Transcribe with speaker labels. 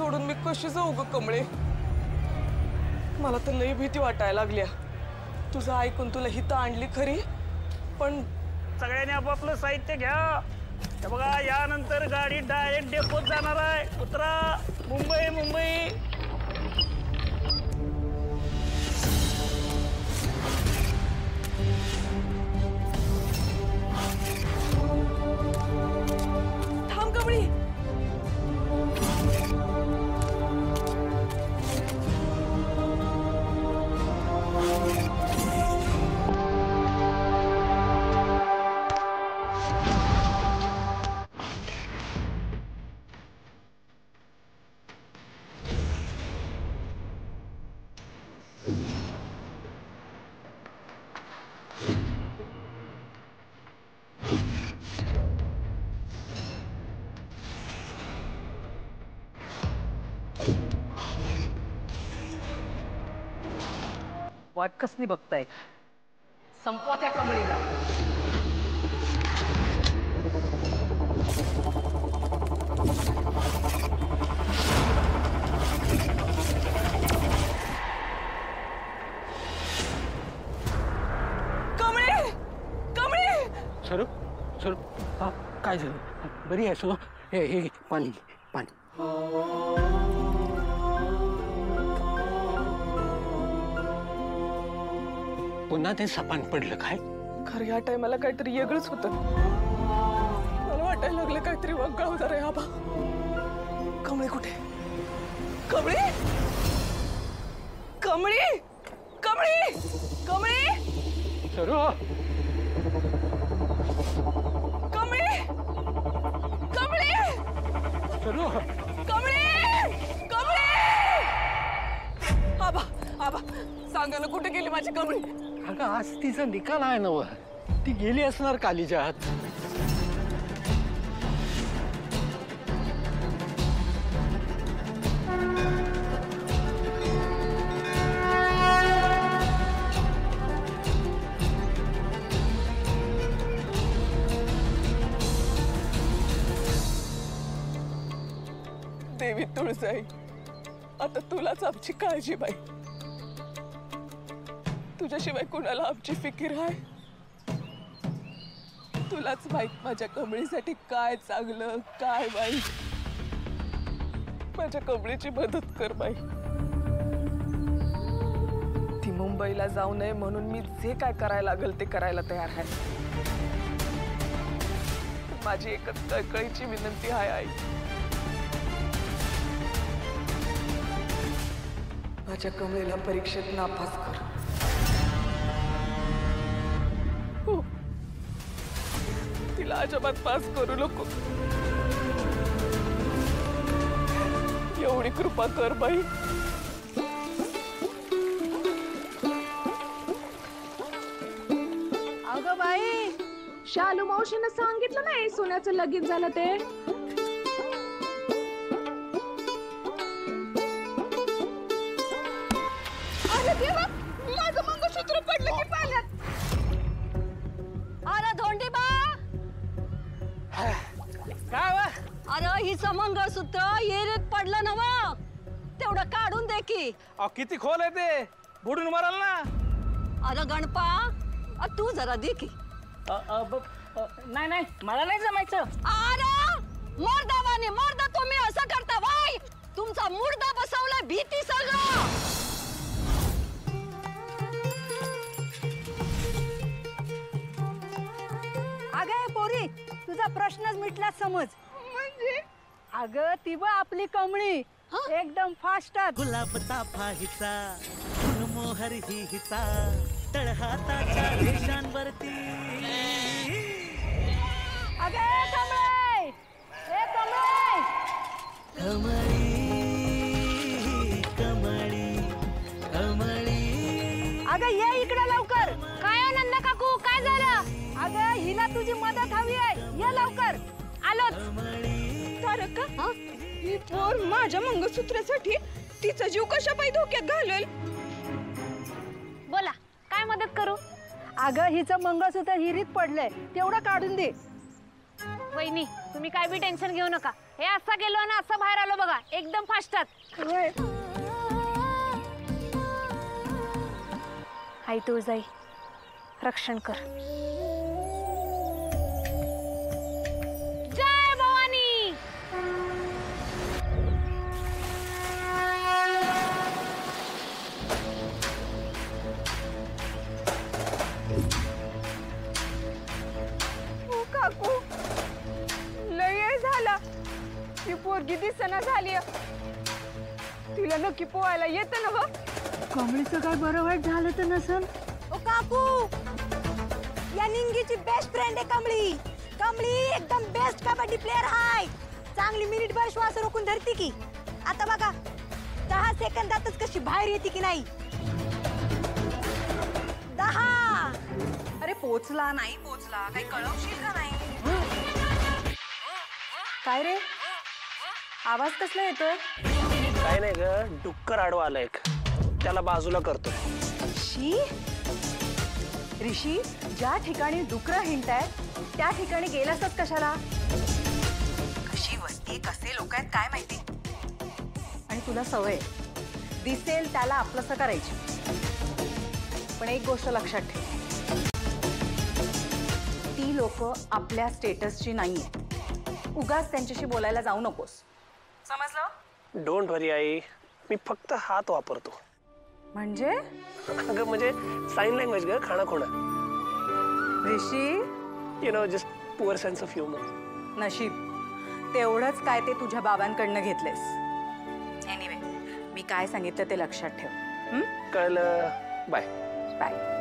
Speaker 1: सोडून मी कशी जाऊ ग कमळे? मला तर लई भीती वाटायला लागल्या. तुझं ऐकून तुला हिथं आणली खरी, पण
Speaker 2: सगळ्यांनी आपापलं साहित्य घ्या. हे बघा, यानंतर गाडी डायरेक्ट डेपोत जाणार आहे. उतरा. मुंबई मुंबई.
Speaker 1: थांब कमळी.
Speaker 3: वाट कसली बघताय? संपवा त्या कमळीला.
Speaker 1: कमळे, कमळे.
Speaker 4: सरू सरू, हा काय झालं? बरी आहे सरू? हे हे पाणी पाणी. पुन्हा ते सपान पडलं काय?
Speaker 1: खरं या टायमाला काहीतरी वेगळंच होतं. मला वाटायला लागलं काहीतरी वेगळं होतं रे आबा. कमळे कुठे? कमळे, कमळे, कमळे, कमळे,
Speaker 4: सरू,
Speaker 1: कमळे, कमळे,
Speaker 4: सरू,
Speaker 1: कमळे, कमळे. आबा, आबा, सांगा ना कुठे गेली माझी कमळी?
Speaker 4: अगं आज तिचा निकाल आहे ना. ती गेली असणार कालीच्या हात.
Speaker 1: देवी तुळजाई, आता तुलाच आमची काळजी बाई. तुझ्याशिवाय कुणाला आमची फिकीर आहे? तुलाच माहित माझ्या कमळीसाठी काय चांगलं काय वाईट. माझ्या कमळीची मदत कर बाई. ती मुंबईला जाऊ नये म्हणून मी जे काय करायला लागेल ते करायला तयार आहे. माझी एकच कळकळीची विनंती आहे आई, माझ्या कमळीला परीक्षेत नापास कर. हो, तिला अजिबात पास करू नको. एवढी कृपा कर बाई.
Speaker 5: अगं बाई, शालू मावशीनं सांगितलं नाही सोन्याचं लगीन झालं ते. अरे देवा, माझं मंगळसूत्र पडलं की पाण्यात.
Speaker 6: अरे धोंडीबा,
Speaker 2: काय वा?
Speaker 6: अरे हिचं मंगळसूत्र येरीत पडलं ना मग, तेवढं काढून दे की.
Speaker 2: किती खोल आहे ते, बुडून मराल ना.
Speaker 6: अरे गणपा, तू जरा दे की.
Speaker 3: नाही नाही, मला नाही जमायचं.
Speaker 6: अरे मोरदावाने मोरदा तुम्ही असं करता वाय? तुमचा मुर्दा बसवला भीती सगळं.
Speaker 7: अगं पोरी, तुझा प्रश्नच मिटला समज.
Speaker 5: म्हणजे
Speaker 7: अगं ती बघ आपली कमळी एकदम फास्ट.
Speaker 8: गुलाबचा फाहिचा मोहर ही हिचा तळहाताच्या रेषांवरती.
Speaker 7: अगं कमळे, ए कमळे.
Speaker 8: कमळी कमळी कमळी.
Speaker 7: अगं ये इकडे लवकर. काय नंदा काकू, काय झालं? अगं हिला तुझी मदत हवी आहे, ये लवकर. आलोच.
Speaker 5: तारका, ही पोर माझ्या मंगळसूत्रासाठी तिचा जीव कशा पायी धोक्यात घालेल?
Speaker 7: बोला, काय मदत करू? अगं हिचं मंगळसूत्र हिरीत पडलंय, तेवढं काढून दे. वहिनी तुम्ही काय बी टेन्शन घेऊ नका. हे असं गेलो ना असं बाहेर आलो बघा एकदम फास्टात. आई तुळजाई रक्षण कर. जय भवानी.
Speaker 5: ओ काकू लय वेळ झाला. ती पोरगी दिसना झाली. तिला नक्की पोहायला येतं ना ग?
Speaker 6: कमळीचं काय बरं वाईट झालं तर नसन. ओ काकू या निंगीची बेस्ट फ्रेंड आहे कमळी. कमळी एकदम बेस्ट कबड्डी प्लेअर हाय. चांगली मिनिटभर श्वास रोखून धरती की. आता बघा 10 सेकंदातच कशी बाहेर येते की नाही. 10.
Speaker 5: अरे पोचला नाही पोचला काही कळवशील का नाही?
Speaker 6: काय रे आवाज कसला येतोय?
Speaker 2: काय नाही ग, डुक्कर आडवा आला एक, त्याला बाजूला करतो.
Speaker 6: ऋषी ज्या ठिकाणी डुकरं हिंडताय त्या ठिकाणी गेलासच कशाला?
Speaker 5: कशी वस्ती कसे लोक आहेत काय माहिती.
Speaker 6: आणि तुला सवय दिसेल त्याला आपलंसं करायची. पण एक गोष्ट लक्षात ठेव, ती लोक आपल्या स्टेटसची नाहीये. उगाच त्यांच्याशी बोलायला जाऊ नकोस, समजलं?
Speaker 2: डोंट वरी आई, मी फक्त हात वापरतो.
Speaker 6: म्हणजे
Speaker 2: अगं म्हणजे साइन लँग्वेज ग, खाणं खोणं.
Speaker 6: Rishi
Speaker 2: you know just poor sense of humour.
Speaker 6: नशीब तेवढंच काय ते तुझ्या बाबांकडनं घेतलेस. एनिवे मी काय सांगितलं ते लक्षात ठेव.
Speaker 2: कळलं. बाय.
Speaker 6: बाय.